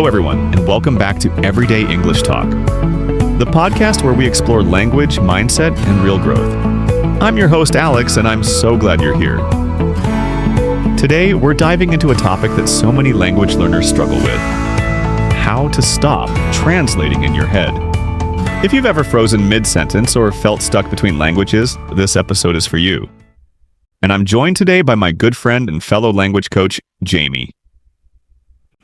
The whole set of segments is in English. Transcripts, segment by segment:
Hello, everyone, and welcome back to Everyday English Talk, the podcast where we explore language, mindset, and real growth. I'm your host, Alex, and I'm so glad you're here. Today, we're diving into a topic that so many language learners struggle with: how to stop translating in your head. If you've ever frozen mid-sentence or felt stuck between languages, this episode is for you. And I'm joined today by my good friend and fellow language coach, Jamie.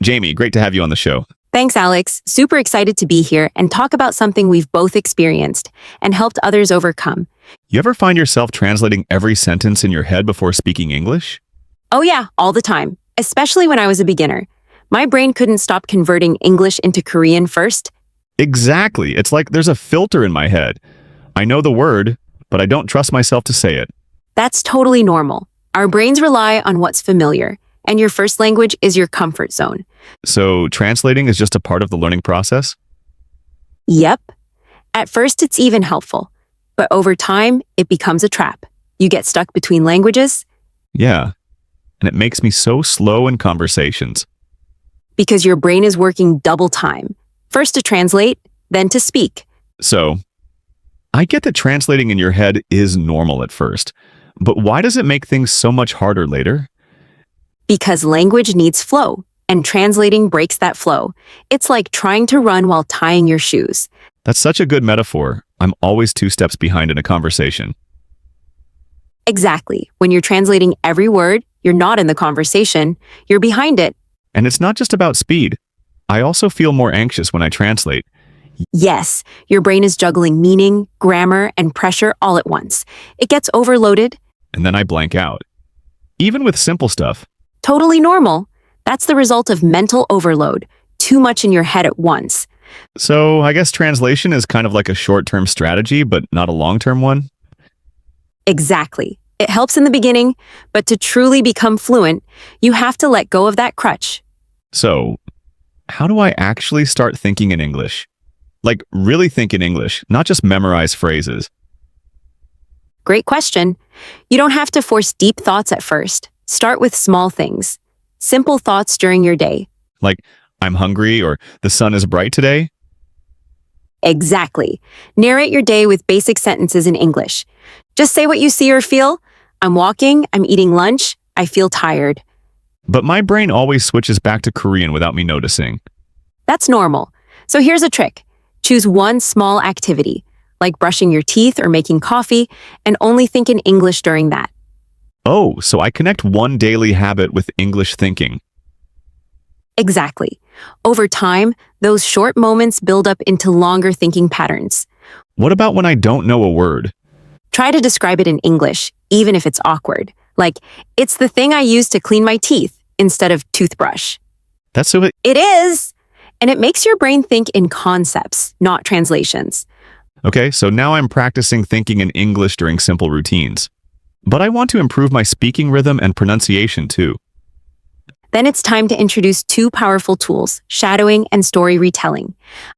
Jamie, great to have you on the show. Thanks, Alex. Super excited to be here and talk about something we've both experienced and helped others overcome. You ever find yourself translating every sentence in your head before speaking English? Oh yeah, all the time, especially when I was a beginner. My brain couldn't stop converting English into Korean first. Exactly. It's like there's a filter in my head. I know the word, but I don't trust myself to say it. That's totally normal. Our brains rely on what's familiar, and your first language is your comfort zone. So translating is just a part of the learning process? Yep. At first, it's even helpful, but over time, it becomes a trap. You get stuck between languages. Yeah, and it makes me so slow in conversations. Because your brain is working double time. First to translate, then to speak. So, I get that translating in your head is normal at first, but why does it make things so much harder later? Because language needs flow, and translating breaks that flow. It's like trying to run while tying your shoes. That's such a good metaphor. I'm always 2 steps behind in a conversation. Exactly. When you're translating every word, you're not in the conversation, you're behind it. And it's not just about speed. I also feel more anxious when I translate. Yes, your brain is juggling meaning, grammar, and pressure all at once. It gets overloaded. And then I blank out. Even with simple stuff. Totally normal. That's the result of mental overload. Too much in your head at once. So I guess translation is kind of like a short-term strategy, but not a long-term one? Exactly. It helps in the beginning, but to truly become fluent, you have to let go of that crutch. So, how do I actually start thinking in English? Like, really think in English, not just memorize phrases. Great question. You don't have to force deep thoughts at first. Start with small things. Simple thoughts during your day. Like, I'm hungry or the sun is bright today. Exactly. Narrate your day with basic sentences in English. Just say what you see or feel. I'm walking, I'm eating lunch, I feel tired. But my brain always switches back to Korean without me noticing. That's normal. So here's a trick. Choose one small activity, like brushing your teeth or making coffee, and only think in English during that. Oh, so I connect one daily habit with English thinking. Exactly. Over time, those short moments build up into longer thinking patterns. What about when I don't know a word? Try to describe it in English, even if it's awkward. Like, it's the thing I use to clean my teeth instead of toothbrush. That's so It is! And it makes your brain think in concepts, not translations. Okay, so now I'm practicing thinking in English during simple routines. But I want to improve my speaking rhythm and pronunciation too. Then it's time to introduce 2 powerful tools, shadowing and story retelling.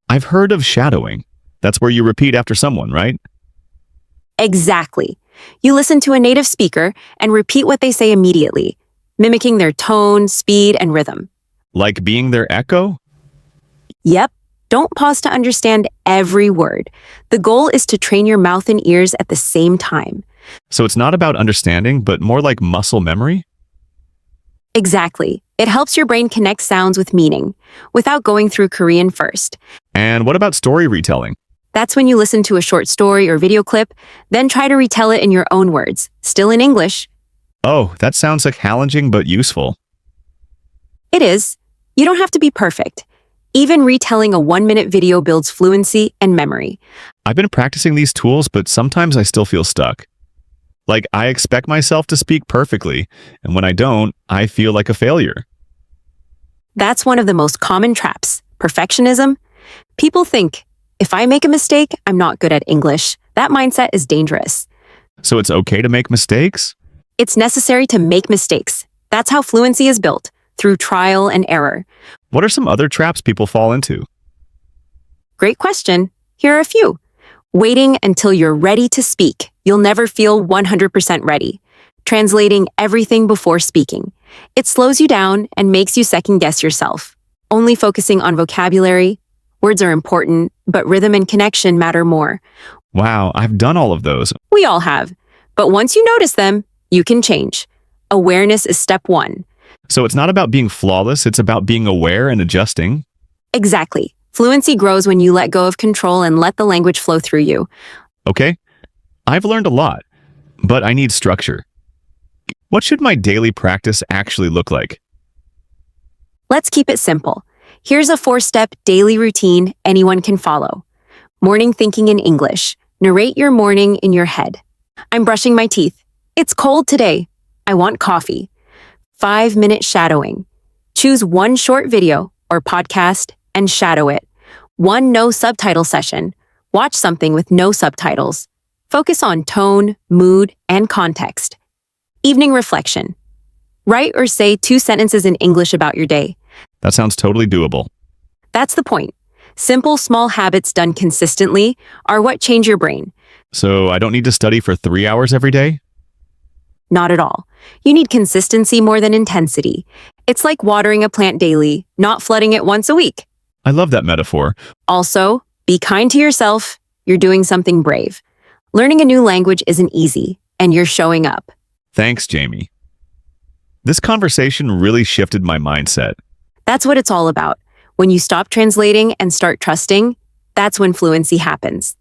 I've heard of shadowing. That's where you repeat after someone, right? Exactly. You listen to a native speaker and repeat what they say immediately, mimicking their tone, speed, and rhythm. Like being their echo? Yep. Don't pause to understand every word. The goal is to train your mouth and ears at the same time. So it's not about understanding, but more like muscle memory? Exactly. It helps your brain connect sounds with meaning, without going through Korean first. And what about story retelling? That's when you listen to a short story or video clip, then try to retell it in your own words, still in English. Oh, that sounds like challenging but useful. It is. You don't have to be perfect. Even retelling a 1-minute video builds fluency and memory. I've been practicing these tools, but sometimes I still feel stuck. Like, I expect myself to speak perfectly, and when I don't, I feel like a failure. That's one of the most common traps, perfectionism. People think, if I make a mistake, I'm not good at English. That mindset is dangerous. So it's okay to make mistakes? It's necessary to make mistakes. That's how fluency is built, through trial and error. What are some other traps people fall into? Great question. Here are a few. Waiting until you're ready to speak. You'll never feel 100% ready. Translating everything before speaking. It slows you down and makes you second-guess yourself. only focusing on vocabulary. Words are important, but rhythm and connection matter more. Wow, I've done all of those. We all have. But once you notice them, you can change. Awareness is step one. So it's not about being flawless, it's about being aware and adjusting. Exactly. Fluency grows when you let go of control and let the language flow through you. Okay, I've learned a lot, but I need structure. What should my daily practice actually look like? Let's keep it simple. Here's a 4-step daily routine anyone can follow. Morning thinking in English. Narrate your morning in your head. I'm brushing my teeth. It's cold today. I want coffee. 5-minute shadowing. Choose one short video or podcast and shadow it. One no subtitle session. Watch something with no subtitles. Focus on tone, mood, and context. Evening reflection. Write or say 2 sentences in English about your day. That sounds totally doable. That's the point. Simple, small habits done consistently are what change your brain. So I don't need to study for 3 hours every day? Not at all. You need consistency more than intensity. It's like watering a plant daily, not flooding it once a week. I love that metaphor. Also, be kind to yourself. You're doing something brave. Learning a new language isn't easy, and you're showing up. Thanks, Jamie. This conversation really shifted my mindset. That's what it's all about. When you stop translating and start trusting, that's when fluency happens.